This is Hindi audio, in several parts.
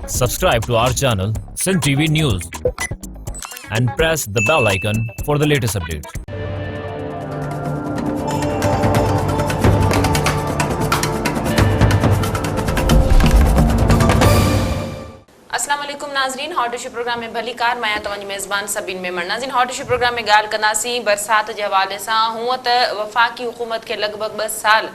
Subscribe to our channel, Sin TV News, and press the bell icon for the latest updates. अस्सलाम वालेकुम नाज़रीन, हॉट इशू प्रोग्राम में भली कार मैं तव्हांजी मेज़बान सबीन मेमन। नाज़रीन, हॉट इशू प्रोग्राम में ॻाल्हि कंदासीं बरसात जे हवाले सां। हूअं त वफ़ाक़ी हुकूमत खे लॻभॻि 2 साल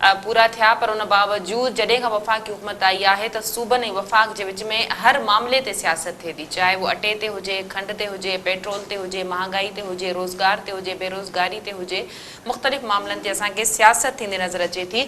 पूरा थिया, पर उन बावजूद जॾहिं खां वफ़ाक़ी हुकूमत आई आहे त सूबनि ऐं वफ़ाक़ जे विच में हर मामले ते सियासत थिए थी, चाहे वो अटे ते हुजे, खंड ते हुजे, पेट्रोल ते हुजे, महांगाई ते हुजे, रोज़गार ते हुजे, बेरोज़गारी ते हुजे, मुख़्तलिफ़ मामलनि ते असांखे सियासत थींदी नज़र अचे थी।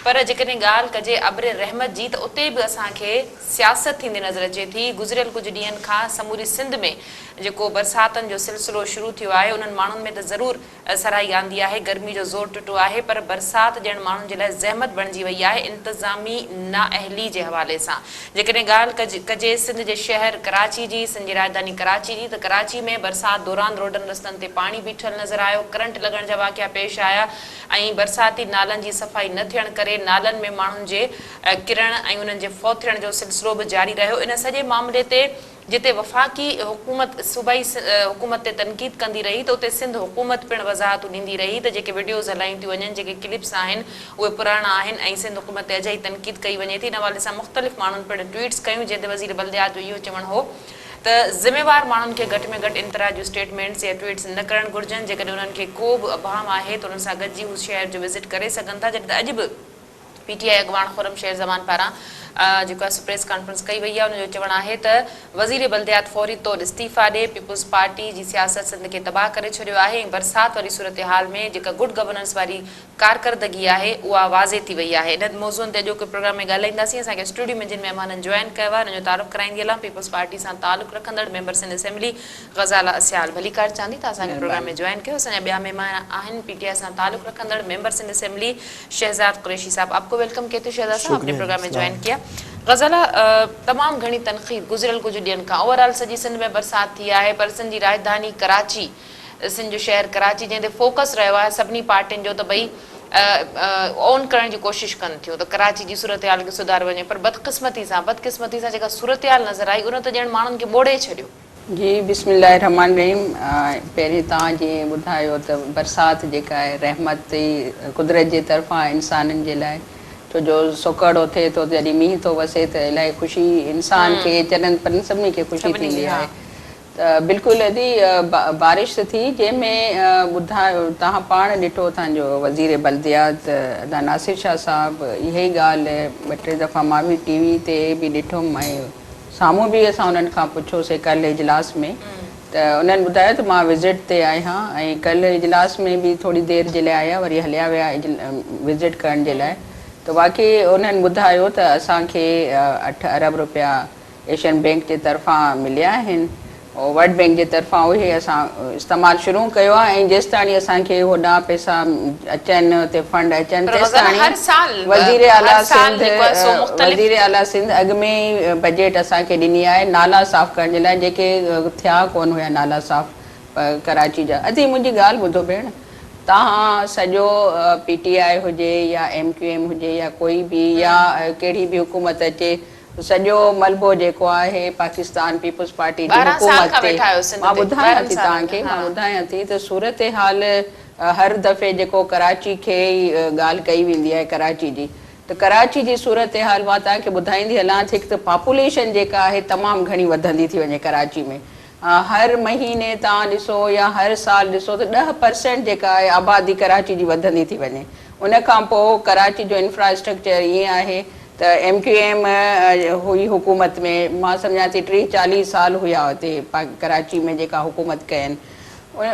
पर जेकॾहिं ॻाल्हि कजे अब्र रहमत जी, त उते बि असांखे सियासत थींदी नज़र अचे थी। गुज़िरियल कुझु ॾींहंनि खां समूरी सिंध में जेको बरसातनि जो सिलसिलो शुरू थियो आहे, उन्हनि माण्हुनि में त ज़रूरु सराही आंदी आहे, गर्मी जो ज़ोर टुटो आहे, पर बरसात ॾियण माण्हुनि जे लाइ ज़हमत बणिजी वई आहे इंतिज़ामी नाअहली जे हवाले सां। जेकॾहिं ॻाल्हि कजे सिंध जे शहर कराची जी, सिंध जी राजधानी कराची जी, त कराची में बरसाति दौरान रोडनि रस्तनि ते पाणी बीठल नज़र आयो, करंट लॻण जा वाक़िया पेश आया ऐं बरसाती नालनि जी सफ़ाई न थियण करे नालनि में माण्हुनि जे किरण ऐं उन्हनि जे फौत थियण जो सिलसिलो बि जारी रहियो। इन सॼे मामले ते जिते वफ़ाक़ी हुकूमत सूबाई हुकूमत ते तनक़ीद कंदी रही, त उते सिंध हुकूमत पिणु वज़ाहतूं ॾींदी रही त जेके वीडियोज़ हलायूं थियूं वञनि, जेके क्लिप्स आहिनि उहे पुराणा आहिनि ऐं सिंध हुकूमत ते अॼु ई तनक़ीद कई वञे थी। इन हवाले सां मुख़्तलिफ़ माण्हुनि पिणु ट्वीट्स कयूं, जंहिं ते वज़ीर बल्दियात जो इहो चवणु हो त ज़िम्मेवार माण्हुनि खे घटि में घटि इंतरा जूं स्टेटमेंट्स या ट्वीट्स न करणु घुरिजनि। जेकॾहिं उन्हनि खे को बि अभाम आहे त उन्हनि सां गॾिजी हू शहर जो विज़िट करे सघनि था। जॾहिं त अॼु बि PTI अॻवान खुरम शेर ज़मान पारां जेको आहे प्रेस कॉन्फ्रेंस कई वई आहे, उनजो चवणु आहे त वज़ीर बल्दियात फौरी तौरु इस्तीफ़ा ॾे, पीपुल्स पार्टी जी सियासत सिंध खे तबाह करे छॾियो आहे ऐं बरसाति वारी सूरत हाल में जेका गुड गवर्नेंस वारी कारकर्दगी आहे उहा वाज़े थी वई आहे। इन मौज़ूअनि ते अॼोके प्रोग्राम में ॻाल्हाईंदासीं। असांखे स्टूडियो में जिन महिमाननि जॉइन कयो आहे उनजो तारुफ़ कराईंदी हलां। पीपुल्स पार्टी सां तालुक़ रखंदड़ मेंबर सिंध असेंबली ग़ज़ाला असियाल, भली कार चांदी त असांखे प्रोग्राम में जॉइन कयो। असांजा ॿिया महिमान आहिनि PTI सां तालुक़ रखंदड़ मेंबर सिंध असेंबली शहज़ाद कुरैशी साहब, आपको वेलकम कहते हैं शहज़ाद साहब, अपने प्रोग्राम में ज्वाइन किया। ग़ज़ाला, तमाम घणी तनक़ीद गुज़िरियल कुझु ॾींहंनि खां ओवरऑल सॼी सिंध में बरसाति थी आहे, पर सिंध जी राजधानी कराची, सिंध जो शहर कराची जंहिं ते फोकस रहियो आहे सभिनी पार्टियुनि जो त भई ऑन करण जी कोशिशि कनि थियूं त कराची जी सूरत हाल खे सुधारे वञे, पर बदक़िस्मती सां जेका सूरत हाल नज़र आई उन त ॼण माण्हुनि खे ॿोड़े छॾियो। जी बिस्मिल्लाह रहमान रहीम। पहिरीं तव्हां जीअं ॿुधायो त बरसाति जेका आहे रहमत ई कुदरत जे तरफ़ां इंसाननि जे लाइ, छो जो सुकड़ो थिए थो जॾहिं मींहुं थो वसे त इलाही ख़ुशी इंसान खे चरनि पर सभिनी खे ख़ुशी थींदी आहे। त बिल्कुलु अदी बारिश थी जंहिंमें ॿुधायो तव्हां पाण ॾिठो, तव्हांजो वज़ीर बल्दियात अदा नासिर शाह साहिबु इहा ई ॻाल्हि 2-3 दफ़ा मां बि TV ते बि ॾिठुमि ऐं साम्हूं बि असां उन्हनि खां पुछोसीं कल्ह इजलास में, त उन्हनि ॿुधायो त मां विज़िट ते आहियां ऐं कल्ह इजलास में बि थोरी देरि जे लाइ आया, वरी हलिया विया विज़िट करण जे लाइ। त वाक़ई उन्हनि ॿुधायो त असांखे 8 अरब रुपया एशियन बैंक जे तरफ़ां मिलिया आहिनि, वर्ल्ड बैंक जे तरफ़ां उहे असां इस्तेमालु शुरू कयो आहे ऐं जेसि ताणी असांखे होॾां पैसा अचनि, उते फंड अचनि, तेसि ताणी वज़ीर आला सिंध अॻु में ई बजट असांखे ॾिनी आहे नाला साफ़ करण जे लाइ, जेके थिया कोन हुया नाला साफ़ कराची जा। अदी मुंहिंजी ॻाल्हि ॿुधो भेण, तव्हां सॼो PTI हुजे या MQM हुजे या कोई बि या कहिड़ी बि हुकूमत अचे, सॼो मलबो जेको आहे पाकिस्तान पीपुल्स पार्टी जी हुकूमत ते, मां ॿुधायां थी तव्हांखे, मां ॿुधायां थी त सूरत हाल हर दफ़े जेको कराची खे ई ॻाल्हि कई वेंदी आहे कराची जी, त कराची जी सूरत हाल मां तव्हांखे ॿुधाईंदी हलां थी। हिकु त पॉपुलेशन जेका आहे तमामु घणी वधंदी थी वञे कराची में, हर महीने तव्हां ॾिसो या हर साल ॾिसो त 10% जेका आहे आबादी कराची जी वधंदी थी वञे। उन खां पोइ कराची जो इंफ्रास्ट्रक्चर ईअं आहे त MQM हुई हुकूमत में, मां सम्झां थी 30-40 साल हुया हुते कराची में जेका हुकूमत कयनि,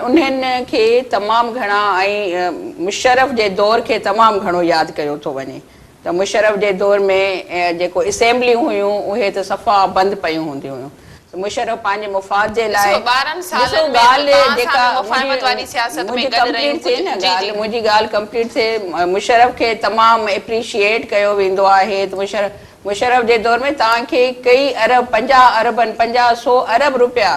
उन्हनि खे तमामु घणा ऐं मुशर्रफ जे दौर खे तमामु घणो यादि कयो थो वञे। त मुशर्रफ जे दौर में जेको असेंबलियूं हुयूं उहे त सफ़ा बंदि पयूं हूंदियूं हुयूं। मुशर्रफ पंहिंजे मुफ़ाद जे लाइ मुंहिंजी ॻाल्हि कंप्लीट थिए, मुशर्रफ खे तमामु एप्रिशिएट कयो वेंदो आहे। त मुशर्रफ जे दौर में तव्हांखे कई अरब 50-100 अरब रुपया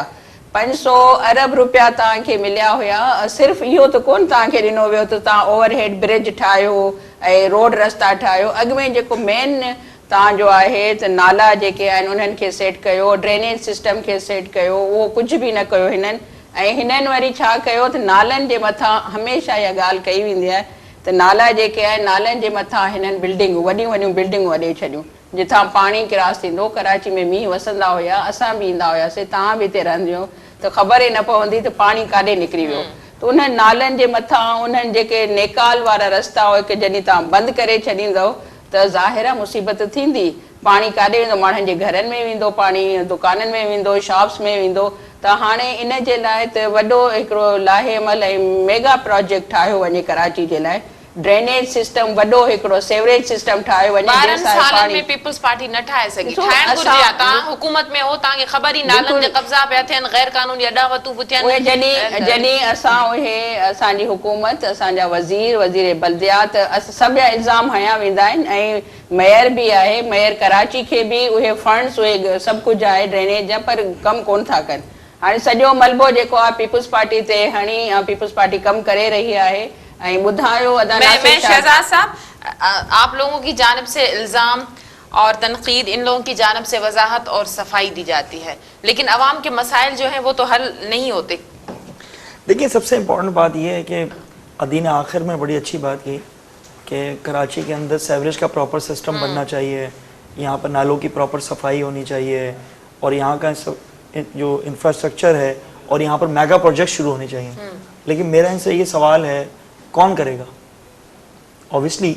500 अरब रुपया तव्हांखे मिलिया हुया। सिर्फ़ु इहो त कोन तव्हांखे ॾिनो वियो त तव्हां ओवरहेड ब्रिज ठाहियो ऐं रोड रस्ता ठाहियो। अॻु में जेको मेन तव्हां जो आहे त नाला जेके आहिनि उन्हनि खे सेट कयो, ड्रेनेज सिस्टम खे सेट कयो, उहो कुझु बि न कयो हिननि। ऐं हिननि वरी छा कयो त नालनि जे मथां हमेशह इहा ॻाल्हि कई वेंदी आहे त नाला जेके आहिनि नालनि जे मथां हिननि बिल्डिंगूं वॾियूं वॾियूं बिल्डिंगूं वॾे छॾियूं, जिथां पाणी क्रॉस थींदो। कराची में मींहुं वसंदा हुया, असां बि ईंदा हुआसीं, तव्हां बि हिते रहंदी हुओ, त ख़बर ई न पवंदी त पाणी काॾे निकिरी वियो। त उन्हनि नालनि जे मथां उन्हनि जेके नेकाल वारा रस्ता हुआ कि जॾहिं तव्हां बंदि करे छॾींदव त ज़ाहिर मुसीबत थींदी। पाणी काॾे वेंदो, माण्हुनि जे घरनि में वेंदो पाणी, दुकाननि में वेंदो, शॉप्स में वेंदो। त हाणे इन जे लाइ त वॾो हिकिड़ो लाहेमल ऐं मेगा प्रोजेक्ट ठाहियो वञे कराची जे लाइ, ड्रेनेज सिस्टम वॾो हिकिड़ो सेवरेज सिस्टम ठाहियो वञे। 12 सालनि में पीपल्स पार्टी न ठाहे सघी, ठाहिण घुरिजे हा। तव्हां हुकूमत में हो, तव्हांखे ख़बर ई नालनि जे कब्ज़ा पिया थियनि, गैर कानूनी अॾावतूं बि थियनि। उहे जॾहिं असां उहे असांजी हुकूमत, असांजा वज़ीर बल्दियात सभु इल्ज़ाम हया वेंदा आहिनि। ऐं मेयर बि आहे, मेयर कराची खे बि उहे फंड्स उहे सभु कुझु आहे ड्रेनेज जा, पर कमु कोन था कनि। हाणे सॼो मलबो जेको आहे पीपल्स पार्टी ते हणी पीपल्स पार्टी कमु करे रही आहे। ऐं ॿुधायो शहजाद साहब, आप लोगों की जानिब से इल्ज़ाम और तनकीद, इन लोगों की जानिब से वजाहत और सफाई दी जाती है, लेकिन अवाम के मसाइल जो हैं वो तो हल नहीं होते। देखिए, सबसे इम्पोर्टेंट बात यह है कि अदीन आखिर में बड़ी अच्छी बात की कि कराची के अंदर सेवरेज का प्रॉपर सिस्टम बनना चाहिए, यहाँ पर नालों की प्रॉपर सफाई होनी चाहिए, और यहाँ का जो इंफ्रास्ट्रक्चर है और यहाँ पर मेगा प्रोजेक्ट शुरू होने चाहिए। लेकिन मेरा इनसे ये सवाल है, कौन करेगा? ऑब्वियसली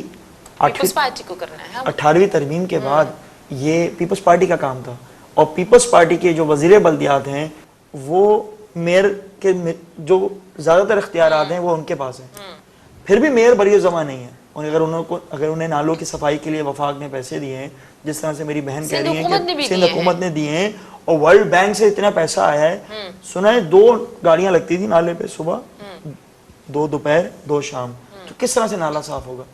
पीपल्स पार्टी को करना है। 18वीं तरमीम के बाद ये पीपल्स पार्टी का काम था, और पीपल्स पार्टी के जो वजीर बल्दियात हैं वो मेयर के जो ज़्यादातर इख्तियारात हैं वो उनके पास हैं। फिर भी मेयर बरी जमा नहीं है, और अगर उन्हें नालों की सफाई के लिए वफाक ने पैसे दिए हैं, जिस तरह से मेरी बहन कह रही है कि सिंध हुकूमत ने दिए हैं, और वर्ल्ड बैंक से इतना पैसा आया है। सुना है 2 गाड़ियां लगती थी नाले पे, सुबह 2 दोपहर 2 शाम। तो किस तरह से नाला साफ होगा?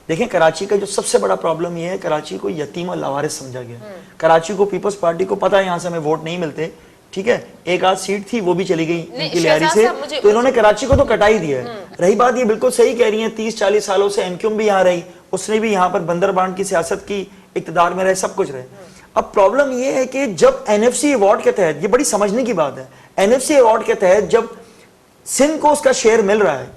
देखें, कराची का जो सबसे बड़ा प्रॉब्लम ये है, कराची को यतीम और लावारिस समझा गया। कराची को पीपल्स पार्टी को पता है यहाँ से हमें वोट नहीं मिलते, ठीक है, एक आध सीट थी वो भी चली गई इनकी लियारी से, तो इन्होंने कराची को तो कटा ही दिया है। रही बात, ये बिल्कुल सही कह रही है, 30-40 सालों से एमक्यूएम भी यहाँ रही, उसने भी यहाँ पर बंदरबांट की सियासत की, इक्तदार में रहे, सब कुछ रहे। अब प्रॉब्लम ये है कि जब एनएफसी अवार्ड के तहत, ये बड़ी समझने की बात है, एनएफसी अवार्ड के तहत जब सिंध को उसका शेयर मिल रहा है,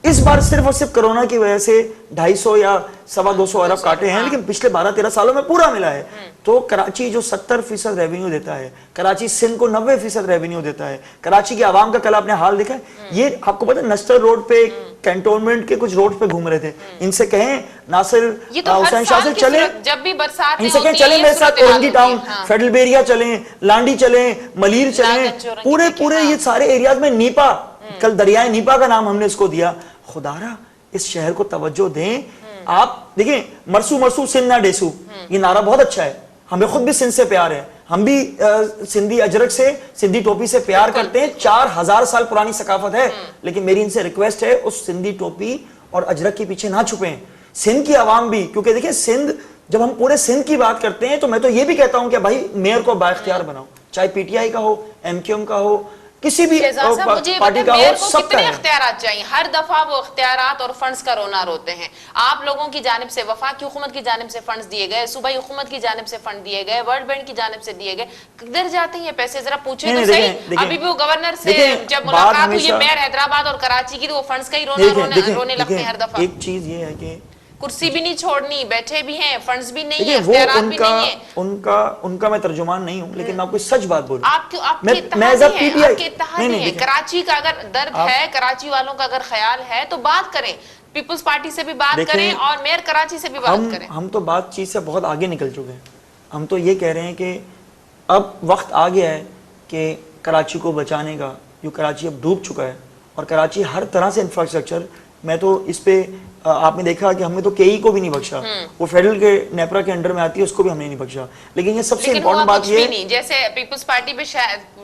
इस बार सिर्फ और सिर्फ कोरोना की वजह से 250 या 225 अरब काटे हैं, लेकिन पिछले 12-13 सालों में पूरा मिला है। तो कराची जो 70% रेवेन्यू देता है, कराची सिंध को 90% रेवेन्यू देता है, कराची के आवाम का कल आपने हाल देखा है। ये आपको पता है, नस्तर रोड पे, कैंटोनमेंट के कुछ रोड पे घूम रहे थे, इनसे कहें नासिर हुसैन शाह से चले, जब भी बरसात इनसे कहें चले मेरे साथ ओरंगी टाउन, फेडरलबेरिया चलें, लांडी चलें, मलीर चलें, पूरे ये सारे एरियाज में नीपा, कल दरियाए नीपा का नाम हमने इसको दिया। खुदारा इस शहर को तवज्जो दें। आप देखिए, मरसू मरसू सिंध ना डेसू, ये नारा बहुत अच्छा है, हमें खुद भी सिंध से प्यार है, हम भी सिंधी अजरक से, सिंधी टोपी से प्यार करते हैं, 4000 साल पुरानी सकाफत है। लेकिन मेरी इनसे रिक्वेस्ट है, उस सिंधी टोपी और अजरक के पीछे ना छुपें। सिंध की आवाम भी, क्योंकि देखिए सिंध, जब हम पूरे सिंध की बात करते हैं तो मैं तो ये भी कहता हूं कि भाई मेयर को बाइख्तियार बनाओ, चाहे पीटीआई का हो, एमक्यूएम का हो, किसी भी पार्टी का हो, सबका है। इख्तियारात चाहिए, हर दफा वो इख्तियारात और फंड्स का रोना रोते हैं। आप लोगों की जानिब से, वफाकी हुकूमत की जानिब से फंड्स दिए गए, सूबाई हुकूमत की जानिब से फंड दिए गए, वर्ल्ड बैंक की जानिब से दिए गए, किधर जाते हैं ये पैसे? जरा पूछे तो सही। अभी भी वो गवर्नर से जब मुलाकात हुई है मेयर हैदराबाद और कराची की, तो वो फंड्स का ही रोने लगते हैं हर दफा। एक चीज ये है कि कुर्सी भी नहीं छोड़नी, बैठे भी हैं, फंड्स भी नहीं है, इख्तियारात भी नहीं है। उनका मैं तर्जुमान नहीं हूं, लेकिन मैं आपको सच बात बोलूं, आपके इत्तेहादी हैं। कराची का अगर दर्द है, कराची वालों का अगर ख्याल है तो बात करें, पीपल्स पार्टी से भी बात करें और मेयर कराची से भी बात करें। हम तो बातचीत से बहुत आगे निकल चुके हैं। हम तो ये कह रहे हैं कि अब वक्त आ गया है कि कराची को बचाने का, जो कराची अब डूब चुका है, और कराची हर तरह से इंफ्रास्ट्रक्चर, मैं तो इस पे आपने देखा कि हमने तो केई को भी नहीं बख्शा, वो फेडरल के नेपरा के अंडर में आती है, उसको भी हमने नहीं बख्शा। लेकिन ये सबसे इम्पोर्टेंट बात ये है, जैसे पीपल्स पार्टी पे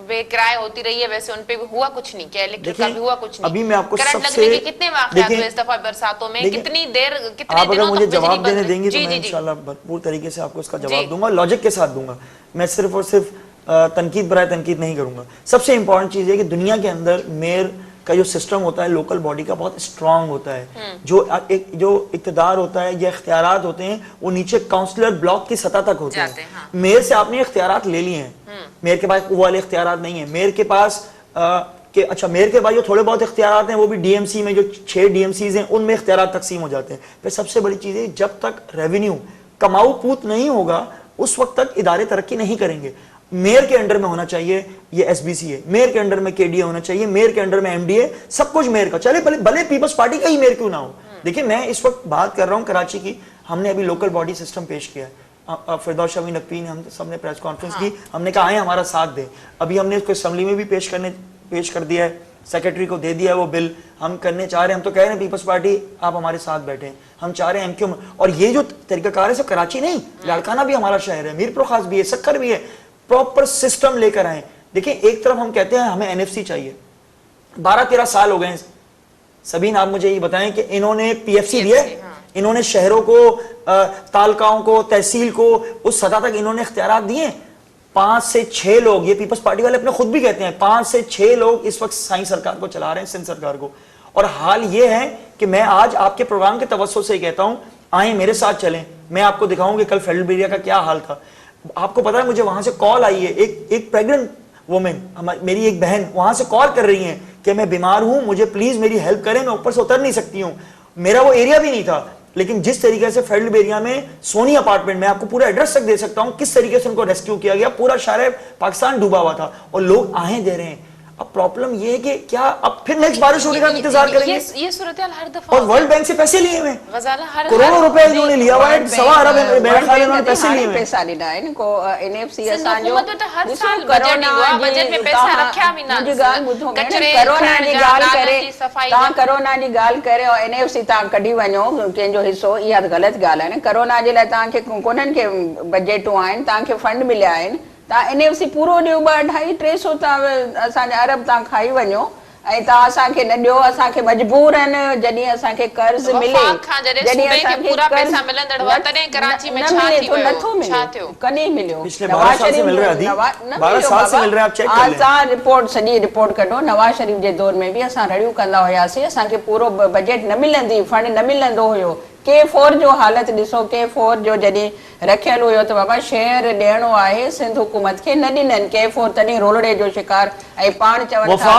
बेकिराए होती रही है, वैसे उन पे भी हुआ कुछ नहीं, क्या इलेक्ट्रिक का भी हुआ कुछ नहीं। अभी मैं आपको सबसे कितने वाकयात हुए इस दफा बरसातों में, कितनी देर, कितने आप अगर मुझे जवाब देने देंगे तो मैं इंशाल्लाह भरपूर तरीके से आपको इसका जवाब दूंगा, लॉजिक के साथ दूंगा। मैं सिर्फ और सिर्फ तनकीद बराए तनकीद नहीं करूंगा। सबसे इंपॉर्टेंट चीज है कि दुनिया के अंदर मेयर का जो सिस्टम होता है लोकल बॉडी का बहुत स्ट्रांग होता है। जो इक़्तिदार होता है या इख्तियारात होते हैं वो नीचे काउंसलर ब्लॉक की सतह तक होते हैं। मेयर से आपने इख्तियारात ले लिए हैं, मेयर के पास वो वाले इख्तियारात नहीं है। मेयर के पास अच्छा मेयर के पास जो थोड़े बहुत इख्तियारात हैं वो भी डीएमसी में, जो 6 डीएमसीज हैं उनमें इख्तियारात तकसीम हो जाते हैं। फिर सबसे बड़ी चीज़ है, जब तक रेवेन्यू कमाऊ पूत नहीं होगा उस वक्त तक इदारे तरक्की नहीं करेंगे। मेयर के अंडर में होना चाहिए ये एसबीसी है, मेयर के अंडर में केडीए होना चाहिए, मेयर के अंडर में एमडीए, सब कुछ मेयर का चले, भले पीपल्स पार्टी का ही मेयर क्यों ना हो। देखिए मैं इस वक्त बात कर रहा हूं कराची की, हमने अभी लोकल बॉडी सिस्टम पेश किया है। फिरदौस शमी नकवी ने, हम सबने प्रेस कॉन्फ्रेंस की, हमने कहा आए हमारा साथ दे। अभी हमने इसको असेंबली में भी पेश कर दिया है, सेक्रेटरी को दे दिया है वो बिल, हम करने चाह रहे हैं। हम तो कह रहे हैं पीपल्स पार्टी आप हमारे साथ बैठे, हम चाह रहे हैं एमक्यू में। और ये जो तरीकाकार है सिर्फ कराची नहीं, लाड़काना भी हमारा शहर है, मीरपुर खास भी है, सक्खर भी है, प्रॉपर सिस्टम लेकर आए। देखिए एक तरफ हम कहते हैं हमें एनएफसी चाहिए, 12-13 साल हो गए सबीन, आप मुझे ये बताएं कि इन्होंने पीएफसी दिया है, इन्होंने शहरों को, तालकाओं को, तहसील को उस सतह तक इन्होंने इख्तियारात दिए। 5 से 6 लोग, ये पीपल्स पार्टी वाले अपने खुद भी कहते हैं, 5 से 6 लोग इस वक्त साईं सरकार को चला रहे हैं, सिंध सरकार को। और हाल ये है कि मैं आज आपके प्रोग्राम के तवज्जो से कहता हूं, आए मेरे साथ चलें, मैं आपको दिखाऊं कि कल फेडरल एरिया का क्या हाल था। आपको पता है मुझे वहां से कॉल आई है, एक प्रेग्नेंट वुमेन, मेरी एक बहन वहां से कॉल कर रही है कि मैं बीमार हूं, मुझे प्लीज मेरी हेल्प करें, मैं ऊपर से उतर नहीं सकती हूं। मेरा वो एरिया भी नहीं था, लेकिन जिस तरीके से फेडरल एरिया में सोनी अपार्टमेंट में, आपको पूरा एड्रेस तक दे सकता हूं किस तरीके से उनको रेस्क्यू किया गया, पूरा शहर पाकिस्तान डूबा हुआ था और लोग आहें दे रहे हैं। अब प्रॉब्लम ये है कि क्या अब फिर नेक्स्ट बारिश होने का इंतजार करेंगे? ये सूरत-ए-हाल हर दफा, और वर्ल्ड बैंक से पैसे लिए हुए, गजाला करोड़ों रुपए इन्होंने लिया हुआ है, 1.25 अरब मेरा ख्याल इन्होंने पैसे लिए हुए। पैसा ॾिना आहिनि को एनएफसी असांजो हुकूमत त हर साल बजट में पैसा रखिया भी ना। मुंहिंजी ॻाल्हि ॿुधो, कोरोना जी ॻाल्हि करे, तव्हां कोरोना जी ॻाल्हि करे और एनएफसी तव्हां कढी वञो कंहिंजो हिसो, इहा त ग़लति ॻाल्हि आहे न। कोरोना जे लाइ तव्हांखे कोन्हनि खे बजटूं आहिनि, तव्हांखे फंड मिलिया आहिनि, तव्हां एनएफसी पूरो ॾियो, 200-250 तव्हां असांजा अरब तव्हां खाई वञो ऐं तव्हां असांखे न ॾियो। असांखे मजबूर आहिनि, जॾहिं असांखे कर्ज़ मिले, जॾहिं असांखे पूरा पैसा मिलंदड़ हुआ तॾहिं कराची में छा थी वियो, नथो मिले, कॾहिं मिलियो? पिछले 12 साल से मिल रहा है, 12 साल से मिल रहा है, आप चेक कर लें। असां रिपोर्ट, सॼी रिपोर्ट कढो। नवाज शरीफ जे दौर में बि असां रड़ियूं कंदा हुयासीं, असांखे पूरो बजट न मिलंदी, फंड न मिलंदो हुयो। K4 जो हालत ॾिसो, K4 जो जॾहिं रखियल हुयो त बाबा शहर ॾियणो आहे सिंध हुकूमत खे, न ॾिननि K4, तॾहिं रोलड़े जो शिकार ऐं पाण चवनि था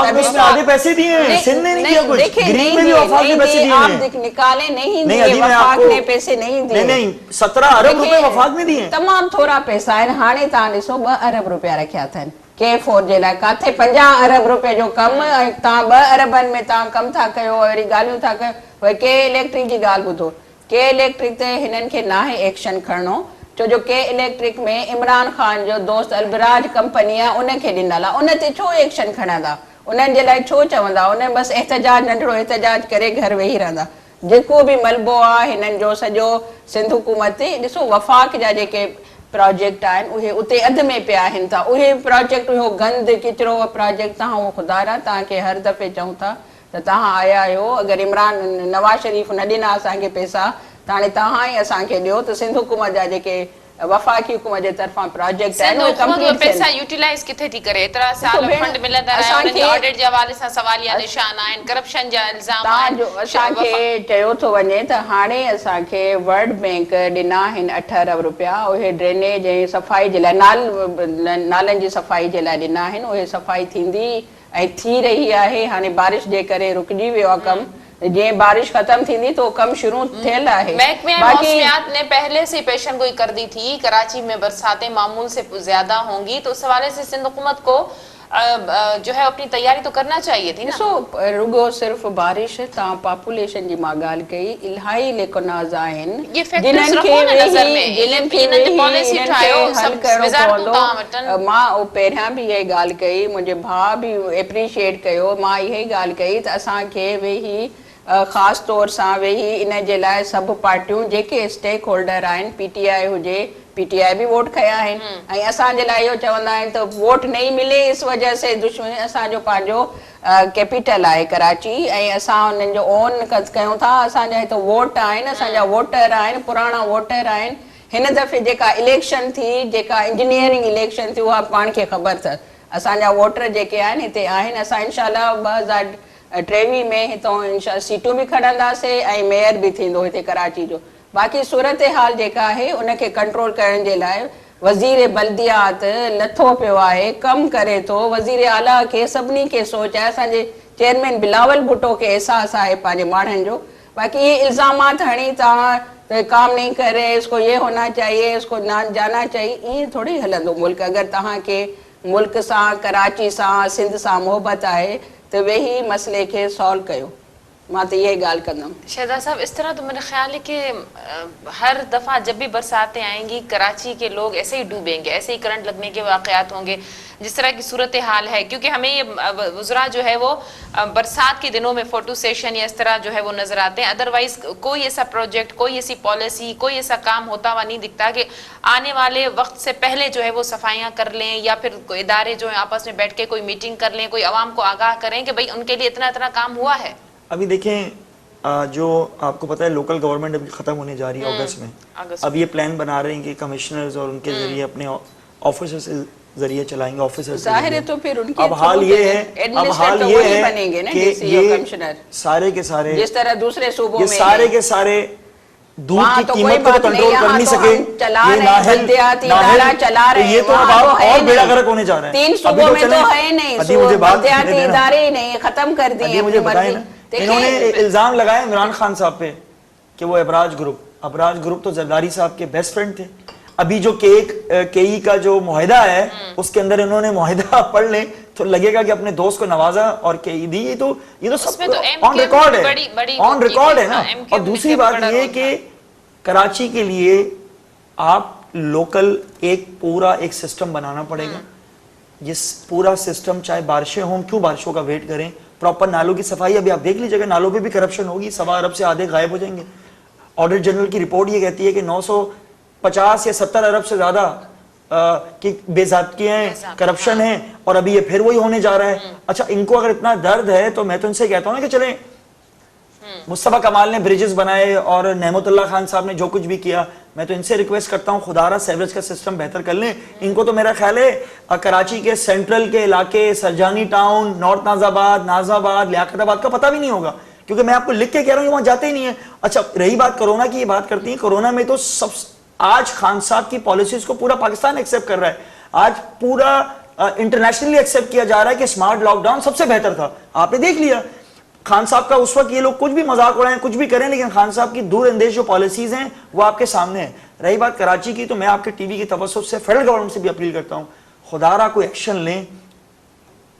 आधे पैसे दिए हैं, सिंध ने नहीं दिया कुछ, ग्रीन में भी वफाक ने पैसे दिए हैं, आप निकाले नहीं दिए, वफाक ने पैसे नहीं दिए, नहीं 17 अरब रुपए वफाक ने दिए, तमामु थोरा पैसा आहिनि। हाणे तव्हां ॾिसो 2 अरब रुपया रखिया अथनि K4 जे लाइ, काथे 50 अरब रुपए जो कमु, ऐं तव्हां 2 अरबनि में तव्हां कमु था कयो, वरी ॻाल्हियूं था कयो। वरी के इलेक्ट्रिक जी ॻाल्हि ॿुधो, के इलेक्ट्रिक ते हिननि खे नाहे एक्शन खणणो, छो जो के इलेक्ट्रिक में इमरान खान जो दोस्त अलबराज कंपनी आहे, उनखे ॾिनल आहे, उन ते छो एक्शन खणंदा, उन्हनि जे लाइ छो चवंदा? उन बसि एहतजाज, नंढिड़ो एहतजाज करे घर वेही रहंदा। जेको बि मलबो आहे हिननि जो सॼो सिंध हुकूमत ते, ॾिसो वफ़ाक़ जा जेके प्रोजेक्ट आहिनि उहे उते अधु में पिया आहिनि था, उहे प्रोजेक्ट, उहो गंद किचिरो प्रोजेक्ट, तव्हां उहो ख़ुदारा तव्हांखे हर दफ़े चऊं था त तव्हां आया आहियो, अगरि इमरान नवाज शरीफ़ न ॾिना असांखे पैसा त हाणे तव्हां ई असांखे ॾियो, त सिंध हुकूमत जा जेके वफ़ाक़ी हुकूमत जे तरफ़ां प्रोजेक्ट आहिनि उहे कंप्लीट पैसा यूटिलाइज किथे थी करे? एतिरा साल फंड मिलंदा रहिया, उन्हनि जे ऑडिट जे हवाले सां सवालिया निशान आहिनि, करप्शन जा इल्ज़ाम आहिनि। असांखे चयो थो वञे त हाणे असांखे वर्ल्ड बैंक ॾिना आहिनि 8 अरब रुपया, उहे ड्रेनेज ऐं सफ़ाई जे लाइ, नालनि जी सफ़ाई जे लाइ ॾिना आहिनि, उहे सफ़ाई थींदी ऐं थी रही आहे। हाणे बारिश जे करे रुकिजी वियो आहे कमु, जीअं बारिश खत्म थींदी तो कम शुरू थियल आहे। महकमे मौसमियात ने पहले से पेशन गोई कर दी थी, कराची में बरसातें मामूल से ज्यादा होंगी, तो उस हवाले से सिंध हुकूमत को जो है अपनी तैयारी तो करना चाहिए थी ना। सो रुगो सिर्फ बारिश, तव्हां पॉपुलेशन जी मां ॻाल्हि कई, इलाही लेकोनाज़ आहिनि जिन्हनि खे हल करणो पवंदो। मां पहिरियां बि इहा ॻाल्हि कई, मुंहिंजे भाउ बि एप्रिशिएट कयो, मां इहा ई ॻाल्हि कई त असांखे वेही ख़ासि तौर सां वेही इन जे लाइ सभु पार्टियूं जेके स्टेक होल्डर आहिनि, PTI हुजे, PTI भी वोट खया आहिनि, ऐं असांजे लाइ इहो चवंदा आहिनि त वोट नहीं मिले इस वजह से दुश्मनी, असांजो पंहिंजो कैपिटल आहे कराची ऐं असां उन्हनि जो ओन कयूं था, असांजा हिते वोट आहिनि, असांजा वोटर आहिनि, पुराणा वोटर आहिनि। हिन दफ़े जेका इलेक्शन थी, जेका इंजीनियरिंग इलेक्शन थी, उहा पाण खे ख़बर अथसि, असांजा वोटर जेके आहिनि हिते आहिनि। असां इंशाअल्लाह टेवीह में हितां इंशा सीटूं बि खणंदासीं ऐं मेयर बि थींदो हिते कराची जो। बाक़ी सूरत हाल जेका आहे उनखे कंट्रोल करण जे लाइ वज़ीर बल्दियात लथो पियो आहे, कमु करे थो। वज़ीर आला खे सभिनी खे सोच आहे, असांजे चेयरमैन बिलावल भुट्टो खे एहसास आहे पंहिंजे माण्हुनि जो। बाक़ी ये इल्ज़ामात हणी तव्हां काम नहीं करे, इसको ये होना चाहिए, इसको ना जाना चाहिए, ईअं थोड़ी हलंदो मुल्क। अगरि तव्हांखे मुल्क सां, कराची सां, सिंध सां मोहबत आहे त वेही मसइले खे सॉल्व कयो। मां तो ये गाल कंदमि। शहजाद साहब, इस तरह तो मेरा ख्याल है कि हर दफ़ा जब भी बरसातें आएंगी कराची के लोग ऐसे ही डूबेंगे, ऐसे ही करंट लगने के वाक़यात होंगे जिस तरह की सूरत हाल है। क्योंकि हमें ये वज़रा जो है वो बरसात के दिनों में फ़ोटो सेशन या इस तरह जो है वो नज़र आते हैं। अदरवाइज़ कोई ऐसा प्रोजेक्ट, कोई ऐसी पॉलिसी, कोई ऐसा काम होता हुआ नहीं दिखता कि आने वाले वक्त से पहले जो है वो सफाइयाँ कर लें या फिर इदारे जो है आपस में बैठ के कोई मीटिंग कर लें, कोई आवाम को आगाह करें कि भाई उनके लिए इतना इतना काम हुआ है। अभी देखें, जो आपको पता है लोकल गवर्नमेंट अभी खत्म होने जा रही है अगस्त में। अब ये प्लान बना रहे हैं कि कमिश्नर्स और उनके जरिए अपने ऑफिसर्स से जरिए चलाएंगे, ऑफिसर्स जाहिर है। तो फिर उनके अब हाल ये है बनेंगे ना कि ये कमिश्नर सारे के सारे जिस तरह दूसरे सूबों में सारे के सारे दूध की कीमत को कंट्रोल कर नहीं सके, ये नाहल चला रहे हैं, ये तो अब और बेड़ा गर्क होने जा रहे हैं। 3 सूबों में तो है नहीं, बल्दियाती इदारे ही नहीं, खत्म कर दिए। मुझे बताएं ना, इन्होंने इल्जाम लगाया इमरान खान साहब पे कि वो अबराज ग्रुप तो जरदारी साहब के बेस्ट फ्रेंड थे। अभी जो केई का जो मुआहिदा है उसके अंदर इन्होंने मुआहिदा पढ़ लें तो लगेगा कि अपने दोस्त को नवाजा और केई दी। ये तो सब ऑन रिकॉर्ड है ना। और दूसरी बात ये कि कराची के लिए आप लोकल एक सिस्टम बनाना पड़ेगा। ये पूरा सिस्टम, चाहे बारिशें हों, क्यों बारिशों का वेट करें, प्रॉपर नालों की सफाई। अभी आप देख लीजिएगा नालों पे भी करप्शन होगी, 1.25 अरब से आधे गायब हो जाएंगे। ऑडिट जनरल की रिपोर्ट ये कहती है कि 950 या 70 अरब से ज्यादा की बेज़ाब्तियां हैं, करप्शन है, और अभी ये फिर वही होने जा रहा है। अच्छा, इनको अगर इतना दर्द है तो मैं तो इनसे कहता हूं ना कि चलें, मुस्तफा कमाल ने ब्रिजेस बनाए और नेमतुल्लाह खान साहब ने जो कुछ भी किया, मैं तो इनसे रिक्वेस्ट करता हूं खुदारा सेवरेज का सिस्टम बेहतर कर लें। इनको तो मेरा ख्याल है कराची के सेंट्रल के इलाके, सरजानी टाउन, नॉर्थ नाजाबाद, लियाकताबाद का पता भी नहीं होगा, क्योंकि मैं आपको लिख के कह रहा हूं वहां जाते ही नहीं है। अच्छा, रही बात कोरोना की, ये बात करती है, कोरोना में तो सब आज खान साहब की पॉलिसीज को पूरा पाकिस्तान एक्सेप्ट कर रहा है। आज पूरा इंटरनेशनली एक्सेप्ट किया जा रहा है कि स्मार्ट लॉकडाउन सबसे बेहतर था। आपने देख लिया खान साहब का उस वक्त, ये लोग कुछ भी मजाक उड़ाएं, कुछ भी करें, लेकिन खान साहब की दूरअंदेश जो पॉलिसीज हैं वो आपके सामने है। रही बात कराची की, तो मैं आपके टीवी की तवज्जो से फेडरल गवर्नमेंट से भी अपील करता हूं, खुदारा कोई एक्शन लें,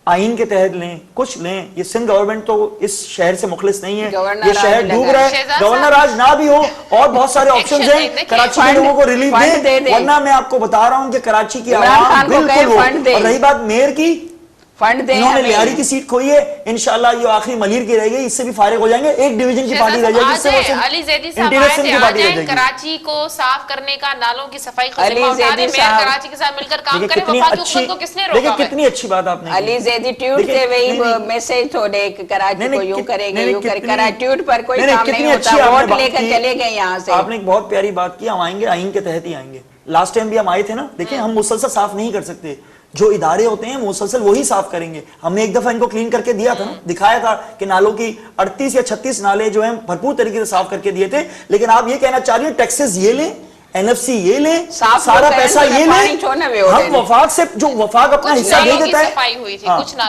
आइन के तहत लें, कुछ लें। ये सिंध गवर्नमेंट तो इस शहर से मुखलिस नहीं है, ये शहर डूब रहा है। गवर्नर आज ना भी हो और बहुत सारे ऑप्शन हैं, कराची के लोगों को रिलीफ दें, वरना मैं आपको बता रहा हूं कि कराची की आवाम बिल्कुल हो। और रही बात मेयर की, फंड दे, इन्होंने लियारी की सीट खोई है, इंशाल्लाह ये आखिरी मलीर की रहेगी, इससे भी फारिग हो जाएंगे। एक डिवीजन की पार्टी रह जाएगी, अली ज़ैदी साहब आए थे कराची को साफ करने का, नालों की सफाई का जिम्मा उठा रहे, मेयर कराची के साथ मिलकर काम करें। वफाकी हुकूमत को किसने रोका? देखिए कितनी अच्छी बात आपने, अली ज़ैदी ट्वीट से वही मैसेज थोड़े कराची को यूं करेंगे, यूं करेंगे, ट्वीट पर कोई काम नहीं होता, वोट लेकर चले गए यहाँ से। आपने एक बहुत प्यारी बात की, हम आएंगे आइन के तहत ही आएंगे। लास्ट टाइम भी हम आए थे ना, देखिए हम मुसलसल साफ नहीं कर सकते, जो इदारे होते हैं मुसलसल वही साफ करेंगे। हमने एक दफा इनको क्लीन करके दिया था ना, दिखाया था कि नालों की 38 या 36 नाले जो हैं भरपूर तरीके से साफ करके दिए थे। लेकिन आप ये कहना चाह रही हैं टैक्सेस ये लें, एनएफसी ये ले, सारा पैसा ये ले, हम वफाक से जो वफाक अपना हिस्सा दे देता है।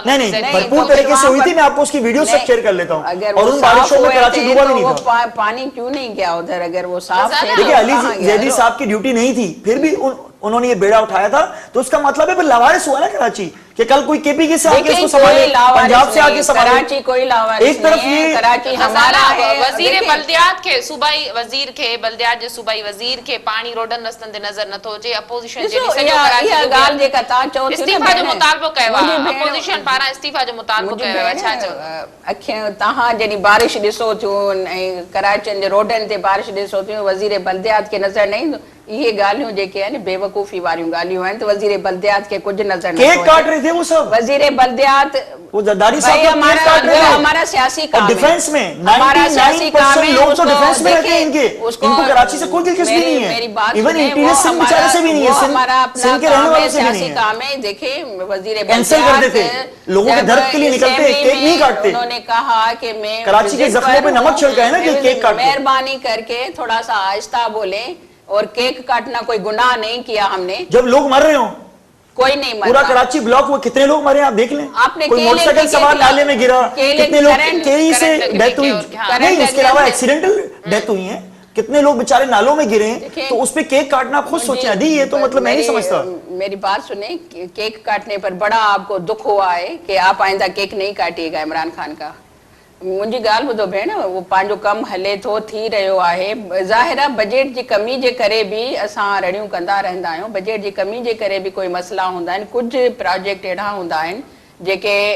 नहीं, भरपूर तरीके से हुई थी, मैं आपको उसकी वीडियो सब शेयर कर लेता हूँ। और उन बारिशों में कराची डूबा भी नहीं था। पानी क्यों नहीं गया उधर? अगर वो साफ थे। देखिए अली ज़ैदी साहब की ड्यूटी नहीं थी, फिर भी उन्होंने ये बेड़ा उठाया था, तो उसका मतलब है फिर लावारिस हुआ ना कराची, कि कल कोई केपी से आके इसको संभाले, पंजाब से आके संभाले। कराची कोई लावारिस एक तरफ ये कराची हमारा है। वजीर बल्दियात के सूबाई वजीर के बल्दियात जे सूबाई वजीर के पानी रोडन रस्तन दे नजर न थो जे अपोजिशन जे से या गाल जे कता चो इस्तीफा जो मुतालबो कयो अपोजिशन पारा इस्तीफा जो मुतालबो कयो अच्छा चो अखियां तहां जनी बारिश दिसो थियो ऐं कराची जे रोडन ते बारिश दिसो थियो, वजीर बल्दियात के नजर नहीं। ये गालियों जेके है बेवकूफी वारियूं गालियूं आहिनि, तो वजीर बल्दियात के कुछ नजर केक काट रहे थे वो सब। वजीर बल्दियात वो जरदारी भाई साहब हमारा सियासी काम है। डिफेंस में हमारा सियासी काम 99% है, लोग तो उसको डिफेंस में रहते हैं देखिए, इनको कराची से कोई दिलचस्पी नहीं मेरी बात है। इवन सुनिए, इंटीरियर वो सिंध बेचारे से भी नहीं है, हमारा अपना सिंध के रहने काम वालों है, से भी नहीं सियासी है। काम है। देखिए वजीर कैंसिल कर देते, लोगों के दर्द के लिए निकलते, केक नहीं काटते। उन्होंने कहा कि मैं कराची के जख्मों पे नमक छिड़का है ना कि केक काटते। मेहरबानी करके थोड़ा सा आहिस्ता बोले, और केक काटना कोई गुनाह नहीं किया हमने। जब लोग मर रहे हो, कोई नहीं मर पूरा रहा। कराची ब्लॉक में कितने लोग मरे आप देख लें। आपने कोई केले मोटरसाइकिल के सवार नाले में गिरा, कितने लोग कई से करंट डेथ हुई, लगने के और- नहीं उसके अलावा करंट एक्सीडेंटल डेथ हुई है, कितने लोग बेचारे नालों में गिरे हैं। देखिए, तो उस पे केक काटना आप खुद सोचें अदी, ये तो मतलब मैं नहीं समझता। मेरी बात सुने, केक काटने पर बड़ा आपको दुख हुआ है कि आप आइंदा केक नहीं काटिएगा इमरान खान का। मुंहिंजी ॻाल्हि ॿुधो भेण, वो पंहिंजो कमु हले थो, थी रहियो आहे। ज़ाहिर आहे बजट जी कमी जे करे बि असां रड़ियूं कंदा रहंदा आहियूं। बजट जी कमी जे करे बि कोई मसइला हूंदा आहिनि, कुझु प्रोजेक्ट अहिड़ा हूंदा आहिनि जेके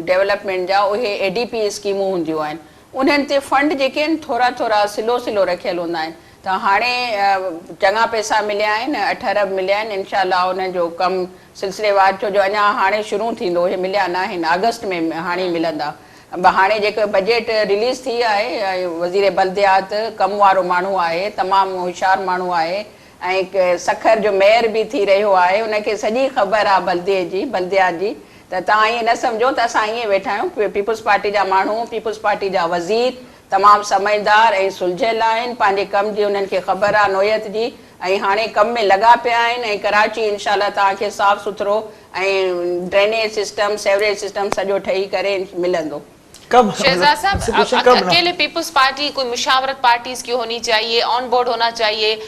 डेवलपमेंट जा उहे एडीपी स्कीमूं हूंदियूं आहिनि, उन्हनि ते फंड जेके आहिनि थोरा थोरा सिलो सिलो रखियल हूंदा आहिनि। त हाणे चङा पैसा मिलिया आहिनि, 8 अरब मिलिया आहिनि, इनशाला उन जो कमु सिलसिलेवार छो जो अञा हाणे शुरू थींदो, उहे मिलिया न आहिनि, अगस्त में हाणे मिलंदा। हाणे जेको बजट रिलीज़ थी आहे, वज़ीर बल्दियात कमु वारो माण्हू आहे, तमामु होशियारु माण्हू आहे, ऐं सखर जो मेयर बि थी रहियो आहे, उनखे सॼी ख़बर आहे बल्दियात जी। त तव्हां ईअं न सम्झो त असां ईअं वेठा आहियूं। पीपुल्स पार्टी जा माण्हू, पीपुल्स पार्टी जा वज़ीर तमामु समझदार ऐं सुलझियल आहिनि, पंहिंजे कम जी उन्हनि खे ख़बर आहे नोयत जी, ऐं हाणे कम में लॻा पिया आहिनि। ऐं कराची इनशाला तव्हांखे साफ़ सुथरो ऐं ड्रेनेज सिस्टम, सेवरेज सिस्टम सॼो ठही करे मिलंदो। कब शहजाद मतलब साहब, अकेले पीपल्स पार्टी कोई मुशावरत पार्टीज की होनी चाहिए, ऑन बोर्ड होना चाहिए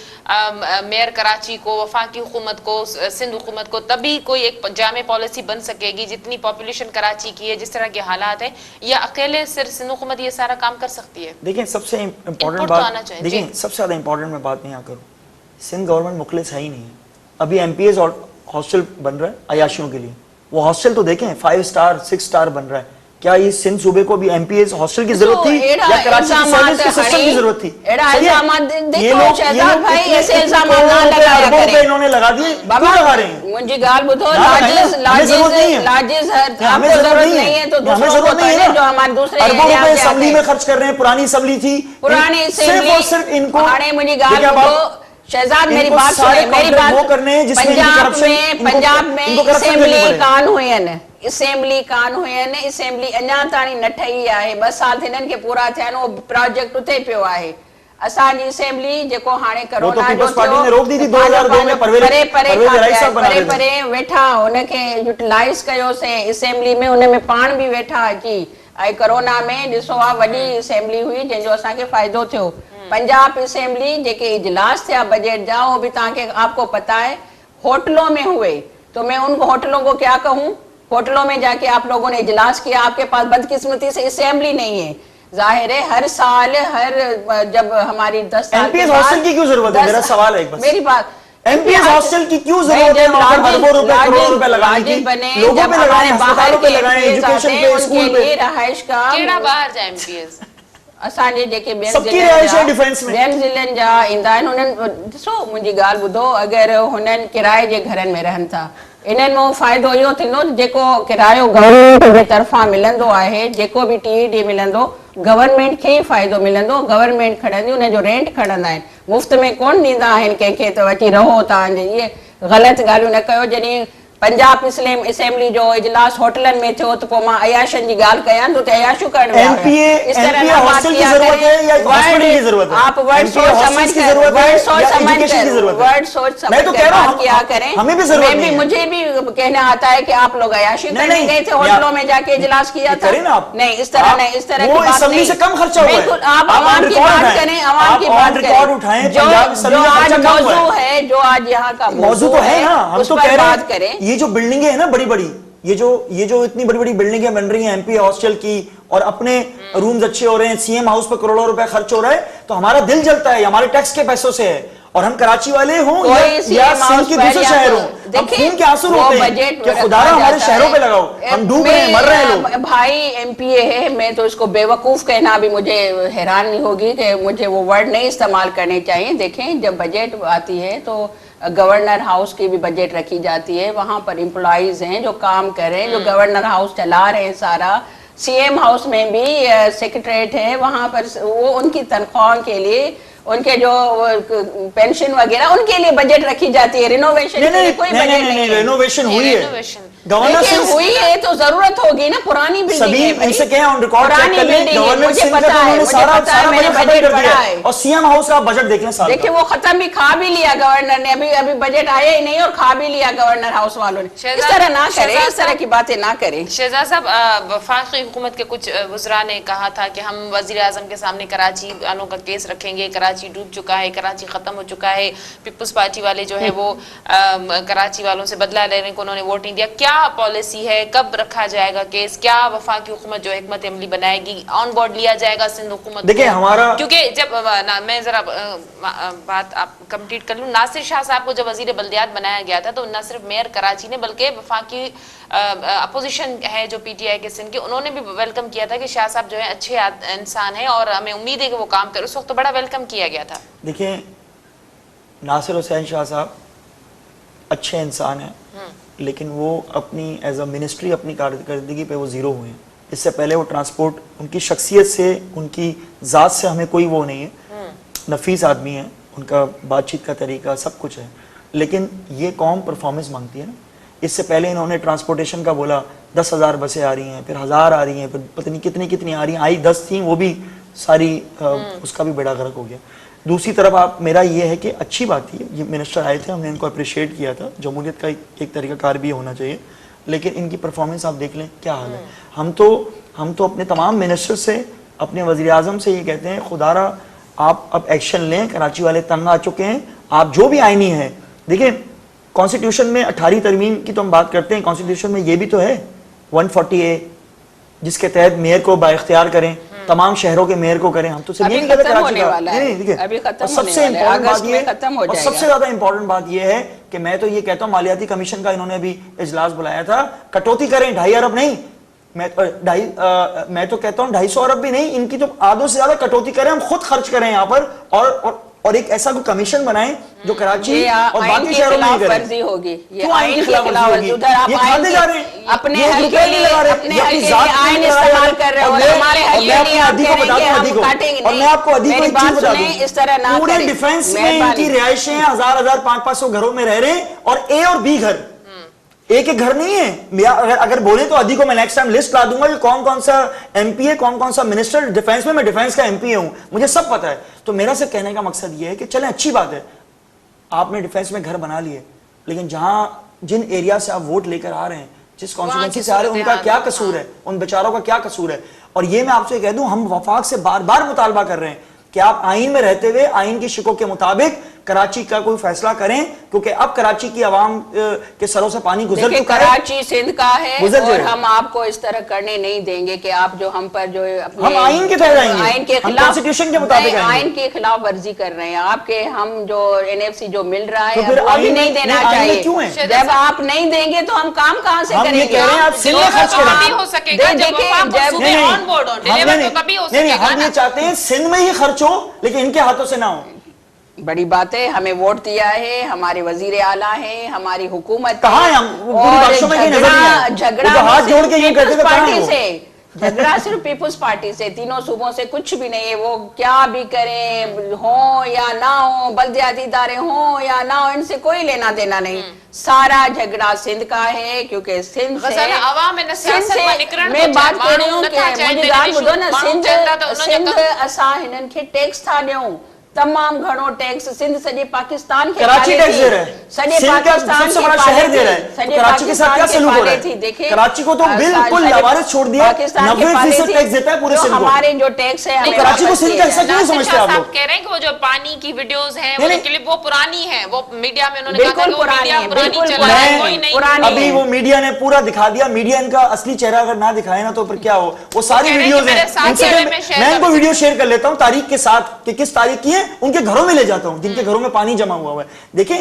मेयर कराची को, वफाकी हुकूमत को, सिंध हुकूमत को, तभी कोई एक जामे पॉलिसी बन सकेगी जितनी पॉपुलेशन कराची की है, जिस तरह के हालात हैं, या अकेले सिर्फ सिंध हुकूमत ये सारा काम कर सकती है? देखिए सबसे इम्पोर्टेंट तो आना बात, चाहिए, देखिए जी। सबसे ज्यादा इम्पोर्टेंट मैं बात यहाँ करूँ, सिंध गवर्नमेंट मुखलिस है ही नहीं है। अभी एमपीएस और हॉस्टल बन रहा है अयाशियों के लिए, वो हॉस्टल तो देखें 5 स्टार 6 स्टार बन रहा है। क्या ये सिंध सूबे को भी एमपीएस हॉस्टल की जरूरत थी या कराची की सर्विस के सिस्टम की जरूरत थी? ये लोग इन्होंने लगा दिए, क्यों लगा रहे हैं? मुझे गाल बुधो, हमें जरूरत नहीं है, हमें जरूरत नहीं है, तो हमें जरूरत नहीं है जो हमारे दूसरे अरबों रुपए असम्बली में खर्च कर रहे हैं। पुरानी असम्बली थी, सिर्फ और सिर्फ इनको मुझे गाल बुधो शहजाद, मेरी बात सुने, मेरी बात। पंजाब में असेंबली कान हुयनि, असेंबली अञा ताणी न ठही आहे, 2 साल हिननि खे पूरा थिया आहिनि, उहो प्रोजेक्ट उते पियो आहे। असांजी असेंबली जेको हाणे करोना जो परे वेठा हुनखे यूटिलाइज़ कयोसीं असेंबली में, हुन में पाण बि वेठा अची, ऐं करोना में ॾिसो आहे वॾी असेंबली हुई जंहिंजो असांखे फ़ाइदो थियो। पंजाब असेंबली जेके इजलास थिया बजट जा, वो भी तव्हांखे आपको पता है होटलों में हुए, तो मैं उन होटलों को क्या कहूँ, होटलों में जाके आप लोगों ने इजलास किया, आपके पास बदकिस्मती से असेंबली नहीं है। जाहिर है हर साल जब हमारी 10 साल एमपीएस हॉस्टल की क्यों जरूरत है? मेरा सवाल है बस, मेरी बात, एमपीएस हॉस्टल की क्यों जरूरत है? अरबों रुपए करोड़ों रुपए लगाने की, लोगों पे लगाएं, अस्पतालों पे लगाएं, एजुकेशन पे, स्कूल पे, रहाइश का केड़ा बाहर जाए एमपीएस असांजे जेके सबकी रिहाइश है डिफेंस में, ॿियनि ज़िलनि जा ईंदा आहिनि, उन्हनि ॾिसो मुंहिंजी ॻाल्हि ॿुधो, अगरि हुननि किराए जे घरनि में रहनि था, इन्हनि मां फ़ाइदो इहो थींदो जेको किरायो गवर्नमेंट जे तरफ़ां मिलंदो आहे, जेको बि टीईडी मिलंदो गवर्नमेंट खे ई फ़ाइदो मिलंदो, गवर्नमेंट खणंदी, उनजो रेंट खणंदा आहिनि, मुफ़्त में कोन ॾींदा आहिनि कंहिंखे त वठी रहो तव्हांजे। इहे ग़लति ॻाल्हियूं न कयो। जॾहिं पंजाब असेंबली जो इजलास होटलन में थियो, तो पोइ मां अयाशन जी ॻाल्हि कयां तो अयाशू करण में एमपीए हॉस्टल की जरूरत है या हॉस्पिटल की जरूरत है? आप वर्ड सोच समझ कर, वर्ड सोच समझ कर बात किया करें। हमें भी जरूरत है, मुझे भी कहना आता है कि आप लोग अयाशी करने गए थे, होटलों में जाके इजलास किया था। नहीं, इस तरह नहीं, इस तरह की बात नहीं, से कम खर्चा हुआ है। बिल्कुल, आप आवाम की बात करें, आवाम की बात करें, जो आज मौजू है, जो आज यहाँ का मौजू तो है ना, हम तो कह बात करें। ये जो बिल्डिंगें हैं ना बड़ी बड़ी, ये जो इतनी बड़ी बड़ी बिल्डिंगें बन रही हैं एमपी हॉस्टल की, और अपने रूम्स अच्छे हो रहे हैं, सीएम हाउस पर करोड़ों रुपए खर्च हो रहा है, तो हमारा दिल जलता है, हमारे टैक्स के पैसों से है। और हम कराची वाले हों या सिंध के दूसरे शहर हों, हम खून के आंसू रोते हैं कि खुदारा हमारे शहरों पे लगाओ, हम डूब रहे हैं, मर रहे हैं लोग। भाई एमपीए है, मैं तो इसको बेवकूफ कहना भी मुझे हैरानी होगी कि मुझे वो वर्ड नहीं इस्तेमाल करने चाहिए। देखें, जब बजट आती है तो गवर्नर हाउस की भी बजट रखी जाती है, वहाँ पर एम्प्लॉइज हैं जो काम कर रहे हैं, जो गवर्नर हाउस चला रहे हैं सारा। सीएम हाउस में भी सेक्रेटरीट है, वहाँ पर वो उनकी तनख्वाहों के लिए, उनके जो पेंशन वगैरह उनके लिए बजट रखी जाती है। रिनोवेशन के लिए कोई बजट नहीं है। रेनोवेशन हुई है, गवर्नर लेकिन हुई है तो जरूरत होगी ना, पुरानी बिल्डिंग सभी है भाई। इनसे कहें ऑन रिकॉर्ड चेक पुरानी कर लें, बिल्डिंग है, गवर्नर मुझे सिंह का पता तो है, उन्होंने मुझे सारा पता है, सारा मैंने बजट खत्म बजट कर पढ़ा दिया है। और सीएम हाउस का बजट देख लें साल का। देखिए वो खत्म भी खा भी लिया गवर्नर ने, अभी बजट आया ही नहीं और खा भी लिया गवर्नर हाउस वालों ने। इस तरह ना करें, इस तरह की बातें ना करें। शहजाद साहब, वफाकी हुकूमत के कुछ वज़रा ने कहा था कि हम वज़ीर आज़म के सामने कराची वालों का केस रखेंगे, कराची डूब चुका है, कराची ख़त्म हो चुका है। पीपल्स पार्टी वाले जो है वो कराची वालों से बदला लेने को उन्होंने वोट नहीं दिया। क्या पॉलिसी है, कब रखा जाएगा केस, क्या वफाकी हुकूमत जो हिकमत अमली बनाएगी, ऑन बोर्ड लिया जाएगा सिंध हुकूमत? देखिए हमारा, क्योंकि जब मैं जरा बात आप कंप्लीट कर लूँ, नासिर शाह साहब को जब वजीर बल्दियात बनाया गया था तो न सिर्फ मेयर कराची ने बल्कि वफाकी अपोजिशन है जो पीटीआई के सिंध के, उन्होंने भी वेलकम किया था कि शाह साहब जो है अच्छे इंसान है और हमें उम्मीद है कि वो काम करे। उस वक्त तो बड़ा वेलकम किया गया था। देखिए नासिर हुसैन शाह साहब अच्छे इंसान हैं, लेकिन वो अपनी एज अ मिनिस्ट्री अपनी कारकर्दगी पे वो ज़ीरो हुए हैं। इससे पहले वो ट्रांसपोर्ट, उनकी शख्सियत से, उनकी ज़ात से हमें कोई वो नहीं है, नफीस आदमी है, उनका बातचीत का तरीका सब कुछ है, लेकिन ये कौम परफॉर्मेंस मांगती है ना। इससे पहले इन्होंने ट्रांसपोर्टेशन का बोला, 10,000 बसें आ रही हैं, फिर 1000 आ रही हैं, फिर पता नहीं कितनी आ रही हैं, आई 10 थी, वो भी सारी उसका भी बेड़ा गर्क हो गया। दूसरी तरफ आप, मेरा ये है कि अच्छी बात थी, ये मिनिस्टर आए थे, हमने इनको अप्रिशिएट किया था, जमहूरियत का एक तरीका कार भी होना चाहिए, लेकिन इनकी परफॉर्मेंस आप देख लें क्या हाल है। हम तो अपने तमाम मिनिस्टर से, अपने वज़ीर आज़म से ये कहते हैं, खुदारा आप अब एक्शन लें, कराची वाले तंग आ चुके हैं, आप जो भी आईनी है। देखिए कॉन्स्टिट्यूशन में 18वीं तरमीम की तो हम बात करते हैं, कॉन्स्टिट्यूशन में ये भी तो है 140A, जिसके तहत मेयर को बाइख्तियार करें, तमाम शहरों के मेयर को करें। हम तो सिर्फ ये नहीं कहते कराची का, नहीं देखिए, और सबसे इम्पोर्टेंट बात ये, और सबसे ज्यादा इंपॉर्टेंट बात ये है कि मैं तो ये कहता हूँ, मालियाती कमीशन का इन्होंने अभी इजलास बुलाया था, कटौती करें, 2.5 अरब नहीं, मैं तो कहता हूँ 250 अरब भी नहीं, इनकी तो आधों से ज्यादा कटौती करें, हम खुद खर्च करें यहाँ पर, और एक ऐसा कोई कमीशन बनाएं जो कराची और बाकी शहरों में वर्जी होगी। ये आइन के खिलाफ वर्जी होगी, ये खाते जा रहे हैं, अपने हल के लिए आइन इस्तेमाल कर रहे हो, हमारे हल के लिए आप करेंगे, हम काटेंगे। और मैं आपको अधिक एक चीज बता दूं, इस तरह ना पूरे डिफेंस में इनकी रिहायशें 1000, 500 घरों में रह रहे हैं, और ए और बी घर, एक घर नहीं है। अगर बोले तो अधिक को मैं नेक्स्ट टाइम लिस्ट ला दूंगा कि कौन कौन सा एमपी है, कौन कौन सा मिनिस्टर डिफेंस में, मैं डिफेंस का एमपी हूं, मुझे सब पता है। तो मेरा सिर्फ कहने का मकसद ये है कि चलें, अच्छी बात है आपने डिफेंस में घर बना लिए, लेकिन जिन एरिया से आप वोट लेकर आ रहे हैं, जिस कॉन्स्टिट्यूंसी से आ रहे हैं, उनका क्या कसूर है, उन बेचारों का क्या कसूर है। और ये मैं आपसे कह दूं, हम वफाक से बार बार मुतालबा कर रहे हैं कि आप आइन में रहते हुए आइन की शिकों के मुताबिक कराची का कोई फैसला करें, क्योंकि अब कराची की आवाम के सरों से पानी गुजर चुका है। कराची सिंध का है और हम आपको इस तरह करने नहीं देंगे कि आप जो हम पर जो हम आइन के तहत आएंगे, आइन के खिलाफ, कॉन्स्टिट्यूशन के मुताबिक आइन के खिलाफ वर्जी कर रहे हैं आपके। हम जो एनएफसी जो मिल रहा है तो वो भी नहीं देना चाहिए। क्यों है? जब आप नहीं देंगे तो हम काम कहाँ से करेंगे? हम ये कह रहे हैं आप सिंध में खर्च करें, हो सकेगा, हम ये चाहते हैं सिंध में ही खर्च हो, लेकिन इनके हाथों से ना हो। बड़ी बात है, हमें वोट दिया है, हमारे वजीर आला है, हमारी हुकूमत कहाँ है, हम पूरी बातों में कहीं नजर नहीं आया। झगड़ा हाथ जोड़ के ये कहते थे पार्टी से, झगड़ा सिर्फ पीपुल्स पार्टी से, तीनों सूबों से कुछ भी नहीं है। वो क्या भी करें, हो या ना हो, बल्दियाती इदारे हो या ना हो, इनसे कोई लेना देना नहीं। सारा झगड़ा सिंध का है, क्योंकि सिंध से मैं बात कर रही हूँ कि मुझे ॻाल्हि ॿुधो न, सिंध असां हिननि खे टैक्स था ॾियूं, तमाम घणो टैक्स सिंध सॼे पाकिस्तान के कराची टैक्स दे रहा है, सॼे पाकिस्तान सबसे बड़ा शहर दे रहा है, कराची के साथ क्या सलूक हो रहा है? कराची को तो बिल्कुल लावारिस छोड़ दिया, 90% टैक्स देता है पूरे सिंध को। हमारे जो टैक्स है, कराची को सिंध का हिस्सा क्यों समझते हैं आप लोग? कह रहे हैं कि वो जो पानी की वीडियोस हैं, वो क्लिप वो पुरानी है, वो मीडिया में उन्होंने कहा कि वो मीडिया पुरानी चला है, कोई नहीं। अभी वो मीडिया ने पूरा दिखा दिया, मीडिया इनका असली चेहरा अगर ना दिखाए ना तो फिर क्या हो, वो सारी वीडियोस हैं। मैं इनको वीडियो शेयर कर लेता हूँ तारीख के साथ कि किस तारीख की है, उनके घरों में ले जाता हूं जिनके घरों में पानी जमा हुआ है। देखें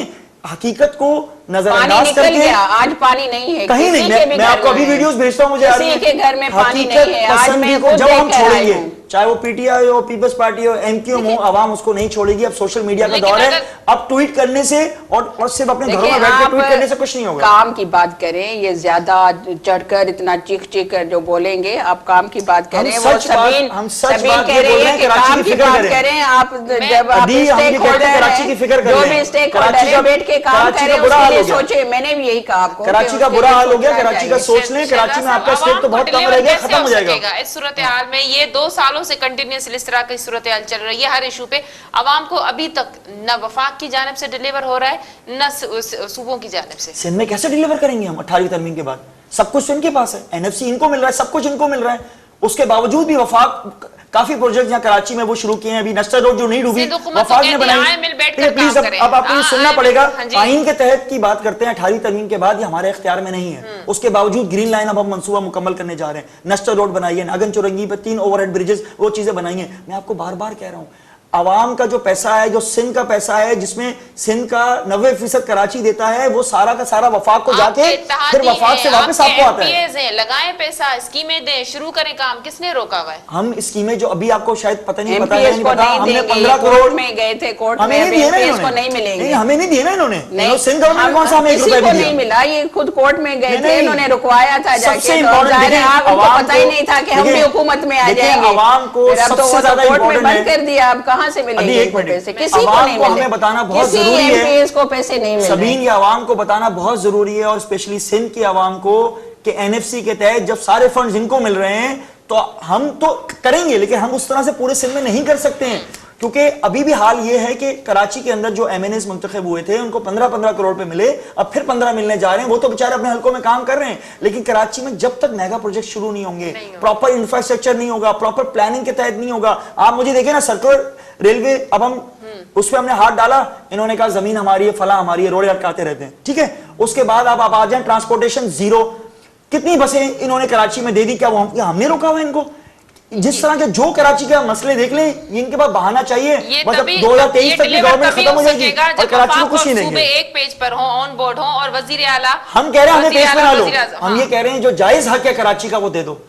हकीकत को नजरअंदाज करके, आज पानी नहीं है कहीं नहीं, मैं आपको अभी वीडियोस भेजता हूं, मुझे किसी के घर में पानी नहीं है। आज मैं जब हम छोड़ेंगे चाहे वो पीटीआई हो, पीपल्स पार्टी हो, एमक्यूएम हो, आवाम उसको नहीं छोड़ेगी। अब सोशल मीडिया का लेकिन दौर है, अगर- अब ट्वीट करने से और सिर्फ अपने घरों देखिए, में बैठ के आप ट्वीट करने से कुछ नहीं होगा। काम की बात करें, ये ज्यादा चढ़कर इतना चीख कर जो बोलेंगे, आप काम की बात करें। वो हम सच बात कह ये रही बोल रहे है हैं, कि कराची काम की की फिक्र बात करें। करें। आप जब आप अभी हम ये स्टेक कहते हैं होल्डर कराची की फिक्र हैं, कर जो रहे भी हैं। स्टेक कराची होल्डर है, का- बैठ के काम कराची करें, का बुरा उसके हाल लिए हो गया। सोचे। मैंने भी यही कहा आपको, कराची कि का उसके बुरा लिए हाल हो गया, सोचना कराची का चाहिए। सोच लें, कराची में आपका स्टेक तो बहुत कम रहेगा, खत्म हो जाएगा। इस सूरत हाल में ये 2 सालों से कंटिन्यूसली इस तरह की सूरत हाल चल रही है। हर इशू पे आवाम को अभी तक न वफाक की जानिब से डिलीवर हो रहा है, न सूबों की जानिब से। सिंध में कैसे डिलीवर करेंगे हम 18वीं तरमीम के बाद? सब कुछ तो इनके पास है, एनएफसी इनको मिल रहा है, सब कुछ इनको मिल रहा है। उसके बावजूद भी वफाक काफी प्रोजेक्ट यहाँ कराची में वो शुरू किए हैं। अभी नस्टर रोड जो नहीं डूबी, सिंध हुकूमत वफाक तो ने कहती बनाई। है, आए मिल बैठ कर प्लीज काम करें। अब आपको ये सुनना पड़ेगा। हाँ जी। आइन के तहत की बात करते हैं, 18वीं तरमीम के बाद ये हमारे इख्तियार में नहीं है। उसके बावजूद ग्रीन लाइन अब हम मंसूबा मुकम्मल करने जा रहे हैं। नस्टर रोड बनाई है, नागन चौरंगी पे 3 ओवरहेड ब्रिजेस, वो चीजें बनाई हैं। मैं आपको बार बार कह रहा हूं, आवाम का जो पैसा है, जो सिंध का पैसा है, जिसमें सिंध का 90% कराची देता है, वो सारा का सारा वफाक को जाके फिर वफाक से वापस आपको आता है। लगाएं पैसा, स्कीमें दें, शुरू करें काम, किसने रोका हुआ है? हम स्कीमें जो अभी आपको शायद पता नहीं पता है, MPS नहीं को पता, नहीं हमने देंगे, 15 कोर्ट करोड़ में गए थे, कोर्ट हमें में नहीं दिए ना MPS को इन्होंने। नहीं मिलेंगे। नहीं, हमें नहीं दिए ना इन्होंने। नहीं, सिंध गवर्नमेंट कौन सा हमें 1 किसी रुपए को भी नहीं दिया? मिला, ये खुद कोर्ट में गए थे, नहीं, इन्होंने रुकवाया था जाके। सबसे तो important जाहिर है देखिए, आप उनको आवाम पता ही को- नहीं था कि हम भी देखिए, हुकूमत में आ देखिए, जाएंगे। आवाम को फिर अब तो सबसे वो ज्यादा कोर्ट में important बंद है। कर दिया, अब कहाँ से अभी मिलेंगे एक इनको मिनट, पैसे? किसी को आवाम नहीं को मिले, हमें बताना बहुत किसी जरूरी है। MPS को पैसे नहीं मिले। सबीन, ये आवाम को बताना बहुत जरूरी है, और स्पेशली सिंध की आवाम को, कि एनएफसी के तहत जब सारे फंड्स इनको मिल रहे हैं तो हम तो करेंगे, लेकिन हम उस तरह से पूरे सिंध में नहीं कर सकते हैं। क्योंकि अभी भी हाल ये है कि कराची के अंदर जो एमएनएस मुंतखब हुए थे, उनको 15-15 करोड़ पे मिले, अब फिर 15 मिलने जा रहे हैं। वो तो बेचारे अपने हलकों में काम कर रहे हैं, लेकिन कराची में जब तक मेगा प्रोजेक्ट शुरू नहीं होंगे, प्रॉपर इंफ्रास्ट्रक्चर नहीं होगा, प्रॉपर प्लानिंग के तहत नहीं होगा। आप मुझे देखें ना, सर्कुलर रेलवे, अब हम उस पर हमने हाथ डाला, इन्होंने कहा जमीन हमारी है, फला हमारी है, रोड अटकाते रहते हैं, ठीक है। उसके बाद आप आ जाए, ट्रांसपोर्टेशन जीरो। कितनी बसें इन्होंने कराची में दे दी, क्या वो हमने रोका हुआ इनको? जिस तरह के जो कराची के मसले देख ले, इनके पास बहाना चाहिए। मतलब 2023 तक की गवर्नमेंट खत्म हो जाएगी और कराची को कुछ नहीं देंगे। एक पेज पर हो, ऑन बोर्ड हो, और वजीर आला, हम कह रहे हैं हमें पेश बना लो, हम ये कह रहे हैं जो जायज हक है कराची का वो दे दो।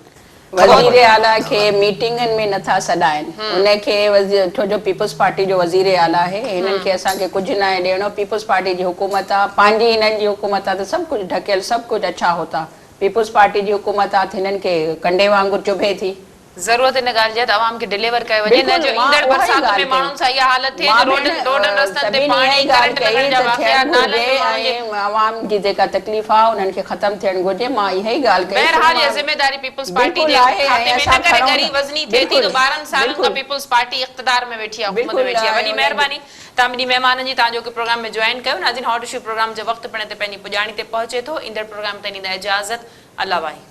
वजीर आला के मीटिंगन में नथा सॾाइनि, उनखे जो पीपल्स पार्टी जो वजीर आला है, इन्हनि खे असांखे कुझु न आहे ॾियणो। पीपल्स पार्टी जी हुकूमत आहे, पंहिंजी हिननि जी हुकूमत आहे, त सभु कुझु ढकियल, सभु कुझु अच्छा होता। पीपल्स पार्टी जी हुकूमत आहे, त हिननि खे कंडे वांगुरु चुभे थी। जरूरत इन ॻाल्हि जी आवाम खे डिलीवर कयो वञे, न जो ईंदड़ बरसात में माण्हुनि सां इहा हालत थिए, जो रोडनि रस्तनि ते पाणी, करंट लॻण जा वाक़िया, नालनि में माण्हुनि जे। आवाम जी जेका तकलीफ़ आहे उन्हनि खे ख़त्म थियणु घुरिजे। मां इहा ई ॻाल्हि कई। बहरहाल ये जिम्मेदारी पीपल्स पार्टी जे खाते में न करे गरी वज़नी थिए थी, तो 12 सालनि खां पीपल्स पार्टी इक़्तिदार में वेठी आहे, हुकूमत में वेठी आहे। वॾी महिरबानी तव्हां ॿिनी महिमाननि जी, तव्हांजो के प्रोग्राम में जॉइन कयो। नाज़रीन, हॉट इशू प्रोग्राम जो वक़्तु पिण ते पंहिंजी पुॼाणी ते पहुचे थो। ईंदड़ प्रोग्राम ताईं ॾींदा इजाज़त। अल्लाह वाहे।